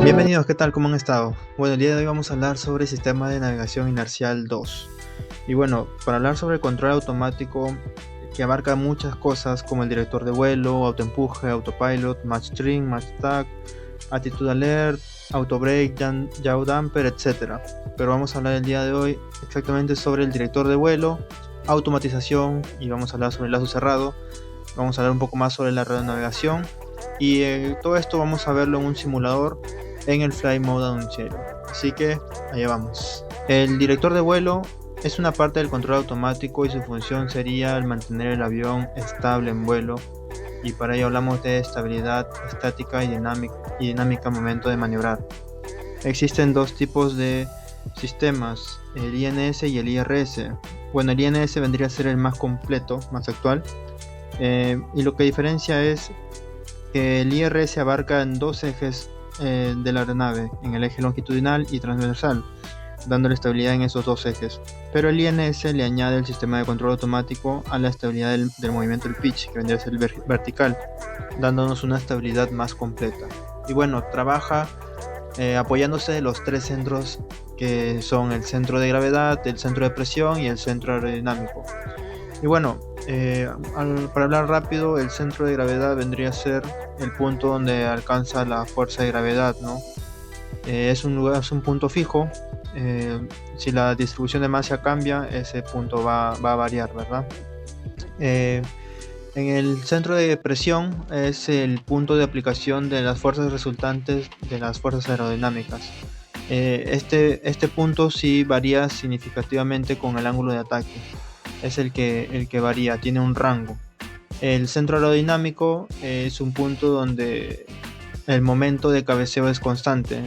Bienvenidos, ¿qué tal? ¿Cómo han estado? Bueno, el día de hoy vamos a hablar sobre el sistema de navegación inercial 2. Y bueno, para hablar sobre el control automático que abarca muchas cosas como el director de vuelo, autoempuje, autopilot, match trim, match tag, attitude alert, auto brake, yaw damper, etc. Pero vamos a hablar el día de hoy exactamente sobre el director de vuelo, automatización y vamos a hablar sobre el lazo cerrado. Vamos a hablar un poco más sobre la navegación y todo esto vamos a verlo en un simulador en el Flight Mode Annunciator. Así que allá vamos. El director de vuelo es una parte del control automático y su función sería el mantener el avión estable en vuelo, y para ello hablamos de estabilidad estática y dinámica al momento de maniobrar. Existen dos tipos de sistemas, el INS y el IRS. Bueno, el INS vendría a ser el más completo, más actual, y lo que diferencia es que el IRS abarca en dos ejes de la aeronave, en el eje longitudinal y transversal, dándole estabilidad en esos dos ejes. Pero el INS le añade el sistema de control automático a la estabilidad del movimiento del pitch, que vendría a ser el vertical, dándonos una estabilidad más completa. Y bueno, trabaja apoyándose de los tres centros que son el centro de gravedad, el centro de presión y el centro aerodinámico. Y bueno, para hablar rápido, el centro de gravedad vendría a ser el punto donde alcanza la fuerza de gravedad, ¿no? Es un punto fijo. Si la distribución de masa cambia, ese punto va a variar, ¿verdad? Eh, en el centro de presión es el punto de aplicación de las fuerzas resultantes de las fuerzas aerodinámicas. Este punto sí varía significativamente con el ángulo de ataque. Es el que varía, tiene un rango. El centro aerodinámico es un punto donde el momento de cabeceo es constante.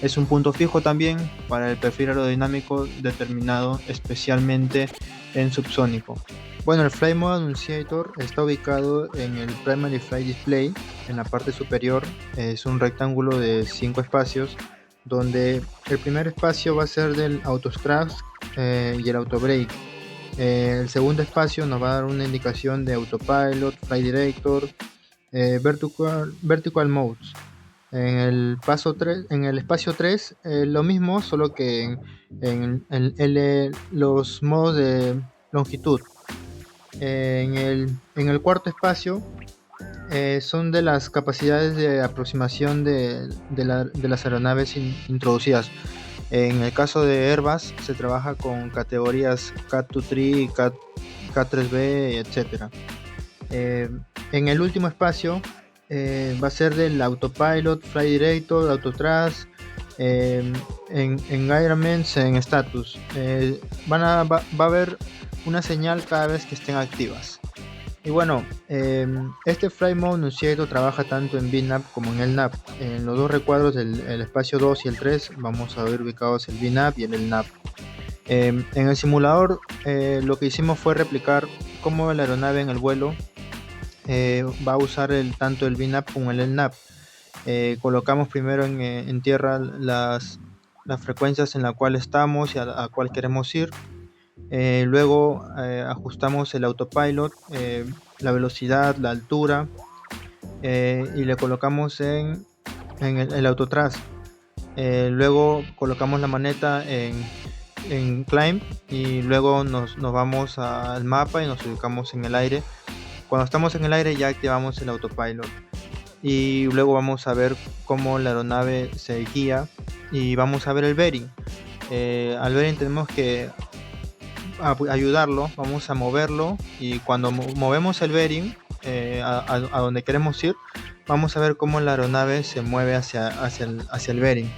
Es un punto fijo también para el perfil aerodinámico determinado especialmente en subsónico. Bueno, el Flight Mode Annunciator está ubicado en el Primary Flight Display. En la parte superior es un rectángulo de 5 espacios, donde el primer espacio va a ser del autostraft y el autobrake. El segundo espacio nos va a dar una indicación de autopilot, flight director, vertical modes. En el espacio 3 lo mismo, solo que los modos de longitud. En el cuarto espacio son de las capacidades de aproximación de las aeronaves introducidas. En el caso de Airbus se trabaja con categorías CAT-23, K3B, etc. En el último espacio va a ser del autopilot, flight director, autothrust, en environments, en status. Va a haber una señal cada vez que estén activas. Y bueno, este Flight Mode Annunciator trabaja tanto en VNAV como en el NAV. En los dos recuadros del espacio 2 y el 3 vamos a ver ubicados el VNAV y el NAV. En el simulador lo que hicimos fue replicar cómo la aeronave en el vuelo va a usar tanto el VNAV como el LNAV. Colocamos primero en tierra las frecuencias en la cual estamos y a cuál queremos ir. Luego ajustamos el autopilot, la velocidad, la altura, y le colocamos en el autothrust. Luego colocamos la maneta en climb y luego nos vamos al mapa y nos ubicamos en el aire. Cuando estamos en el aire ya activamos el autopilot y luego vamos a ver cómo la aeronave se guía y vamos a ver el bearing. Al bearing tenemos que ayudarlo, vamos a moverlo y cuando movemos el bearing a donde queremos ir, vamos a ver cómo la aeronave se mueve hacia el bearing.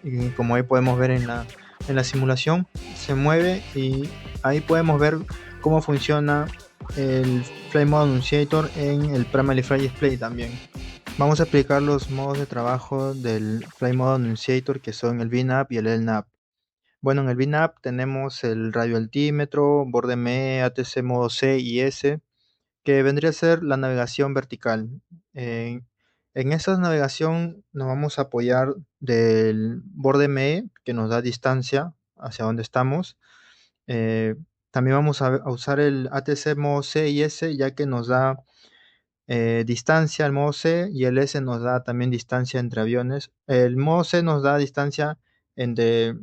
Y como ahí podemos ver en la simulación, se mueve y ahí podemos ver cómo funciona el Flight Mode Annunciator en el Primary Flight Display también. Vamos a explicar los modos de trabajo del Flight Mode Annunciator, que son el VNAV y el LNAV. Bueno, en el VNAV tenemos el radioaltímetro, borde ME, ATC modo C y S, que vendría a ser la navegación vertical. En esa navegación nos vamos a apoyar del borde ME, que nos da distancia hacia donde estamos. Eh, También vamos a usar el ATC modo C y S, ya que nos da distancia, el modo C, y el S nos da también distancia entre aviones. El modo C nos da distancia entre,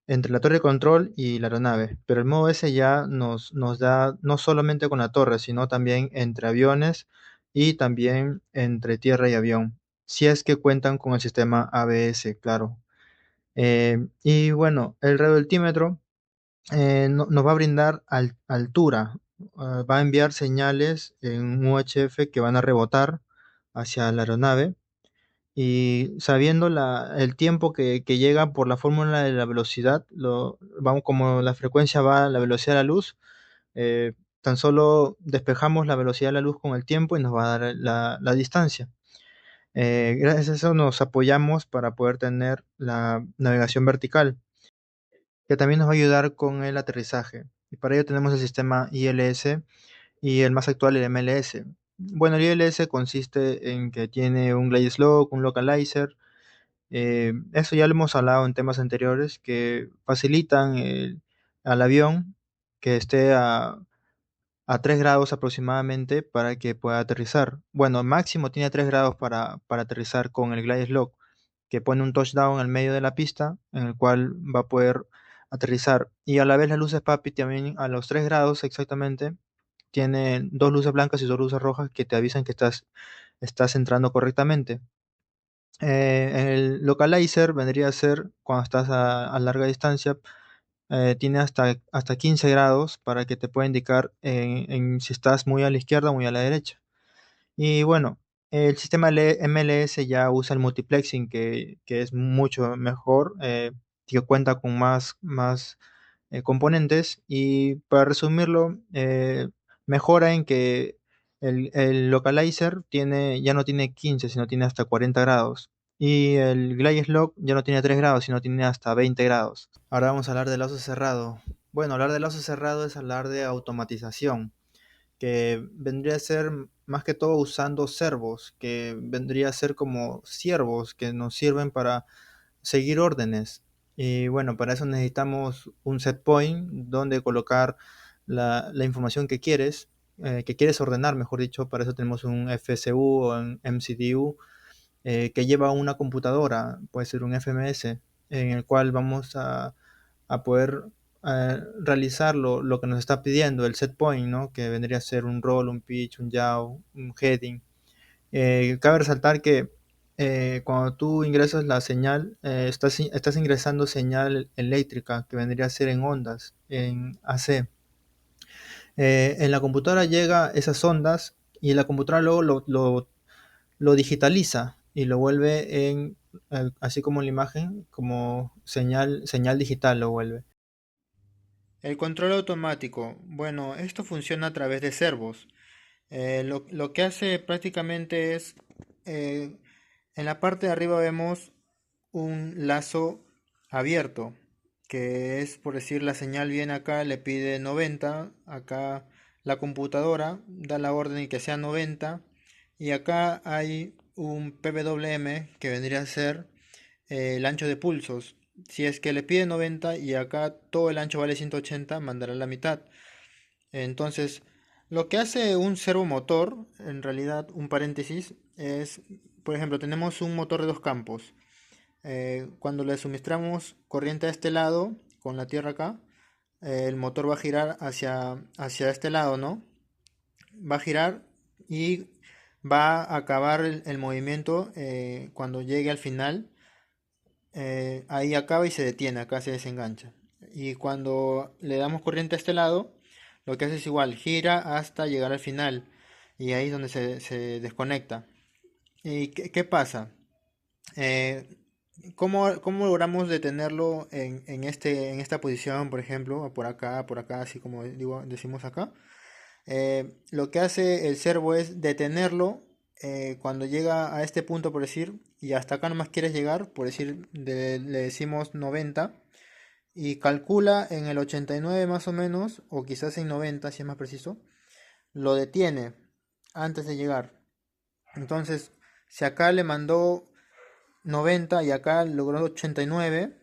entre la torre de control y la aeronave, pero el modo S ya nos da no solamente con la torre, sino también entre aviones y también entre tierra y avión, si es que cuentan con el sistema ABS, claro. Y bueno, el radioaltímetro nos va a brindar altura, va a enviar señales en UHF que van a rebotar hacia la aeronave y sabiendo el tiempo que llega por la fórmula de la velocidad, vamos, como la frecuencia va a la velocidad de la luz, eh, tan solo despejamos la velocidad de la luz con el tiempo y nos va a dar la distancia. Gracias a eso nos apoyamos para poder tener la navegación vertical, que también nos va a ayudar con el aterrizaje. Y para ello tenemos el sistema ILS y el más actual, el MLS. Bueno, el ILS consiste en que tiene un glide slope, un localizer. Eso ya lo hemos hablado en temas anteriores, que facilitan al avión que esté a 3 grados aproximadamente para que pueda aterrizar. Bueno, máximo tiene 3 grados para aterrizar con el glide slope, que pone un touchdown al medio de la pista en el cual va a poder aterrizar. Y a la vez las luces PAPI también a los 3 grados exactamente tienen dos luces blancas y dos luces rojas que te avisan que estás entrando correctamente. El localizer vendría a ser cuando estás a larga distancia, tiene hasta 15 grados para que te pueda indicar si estás muy a la izquierda o muy a la derecha. Y bueno, el sistema MLS ya usa el multiplexing, que es mucho mejor, que cuenta con más componentes. Y para resumirlo, mejora en que el localizer ya no tiene 15, sino tiene hasta 40 grados. Y el Glide Slope ya no tiene 3 grados, sino tiene hasta 20 grados. Ahora vamos a hablar del lazo cerrado. Bueno, hablar del lazo cerrado es hablar de automatización, que vendría a ser más que todo usando servos, que vendría a ser como siervos que nos sirven para seguir órdenes. Y bueno, para eso necesitamos un set point donde colocar la información que quieres ordenar, mejor dicho. Para eso tenemos un FSU o un MCDU que lleva una computadora, puede ser un FMS, en el cual vamos a poder realizar lo que nos está pidiendo el set point, ¿no? Que vendría a ser un roll, un pitch, un yaw, un heading. Cabe resaltar que cuando tú ingresas la señal, estás ingresando señal eléctrica que vendría a ser en ondas, en AC. En la computadora llega esas ondas y la computadora luego lo digitaliza y lo vuelve así como en la imagen, como señal digital lo vuelve. El control automático. Bueno, esto funciona a través de servos. Lo que hace prácticamente es, eh, en la parte de arriba vemos un lazo abierto, que es, por decir, la señal viene acá, le pide 90, acá la computadora da la orden y que sea 90, y acá hay un PWM que vendría a ser el ancho de pulsos. Si es que le pide 90 y acá todo el ancho vale 180, mandará la mitad. Entonces, lo que hace un servomotor, en realidad, un paréntesis, es, por ejemplo, tenemos un motor de dos campos. Cuando le suministramos corriente a este lado, con la tierra acá, el motor va a girar hacia este lado, ¿no? Va a girar y va a acabar el movimiento cuando llegue al final. Ahí acaba y se detiene, acá se desengancha. Y cuando le damos corriente a este lado, lo que hace es igual, gira hasta llegar al final. Y ahí es donde se desconecta. ¿Y qué pasa? Eh, ¿cómo logramos detenerlo en esta posición, por ejemplo, o por acá, así como decimos acá? Lo que hace el servo es detenerlo cuando llega a este punto, por decir, y hasta acá nomás quieres llegar, por decir, le decimos 90, y calcula en el 89 más o menos, o quizás en 90 si es más preciso, lo detiene antes de llegar. Entonces, si acá le mandó 90 y acá logró 89,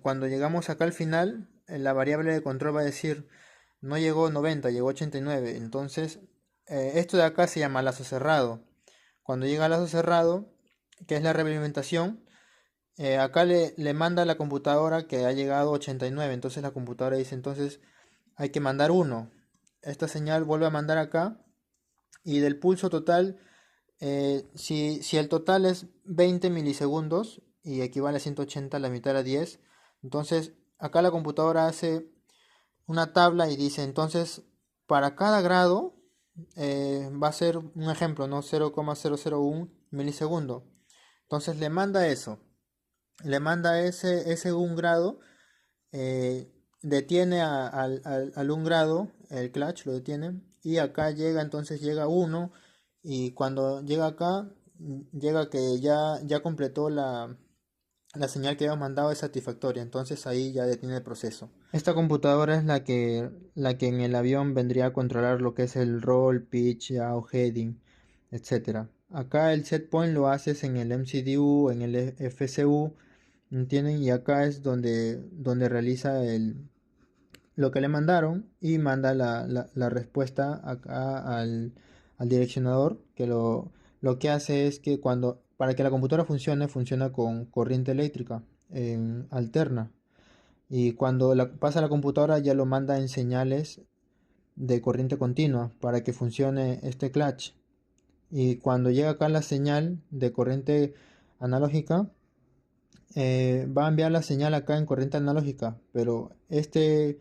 cuando llegamos acá al final, la variable de control va a decir, no llegó 90, llegó 89. Entonces, Esto de acá se llama lazo cerrado. Cuando llega al lazo cerrado, que es la retroalimentación, acá le manda a la computadora que ha llegado 89. Entonces la computadora dice, entonces hay que mandar uno. Esta señal vuelve a mandar acá y del pulso total, si el total es 20 milisegundos y equivale a 180, la mitad a 10, entonces acá la computadora hace una tabla y dice, entonces para cada grado va a ser un ejemplo, ¿no? 0,001 milisegundo. Entonces le manda eso, le manda ese 1 grado, eh, detiene al 1 grado, el clutch lo detiene, y acá llega, entonces llega uno, y cuando llega acá, llega que ya completó la señal que habíamos mandado es satisfactoria, entonces ahí ya detiene el proceso. Esta computadora es la que en el avión vendría a controlar lo que es el roll, pitch, yaw, heading, etcétera. Acá el set point lo haces en el MCDU, en el FCU, ¿entienden? Y acá es donde realiza lo que le mandaron y manda la respuesta acá al direccionador, que lo que hace es que para que la computadora funcione, funciona con corriente eléctrica alterna. Y cuando pasa a la computadora ya lo manda en señales de corriente continua para que funcione este clutch. Y cuando llega acá la señal de corriente analógica, va a enviar la señal acá en corriente analógica, pero este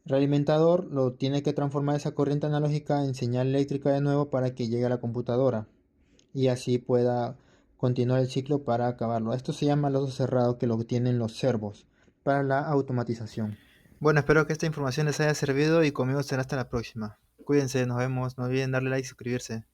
realimentador lo tiene que transformar esa corriente analógica en señal eléctrica de nuevo para que llegue a la computadora y así pueda continuar el ciclo para acabarlo. Esto se llama lodo cerrado, que lo tienen los servos para la automatización. Bueno, espero que esta información les haya servido y conmigo será hasta la próxima. Cuídense, nos vemos, no olviden darle like y suscribirse.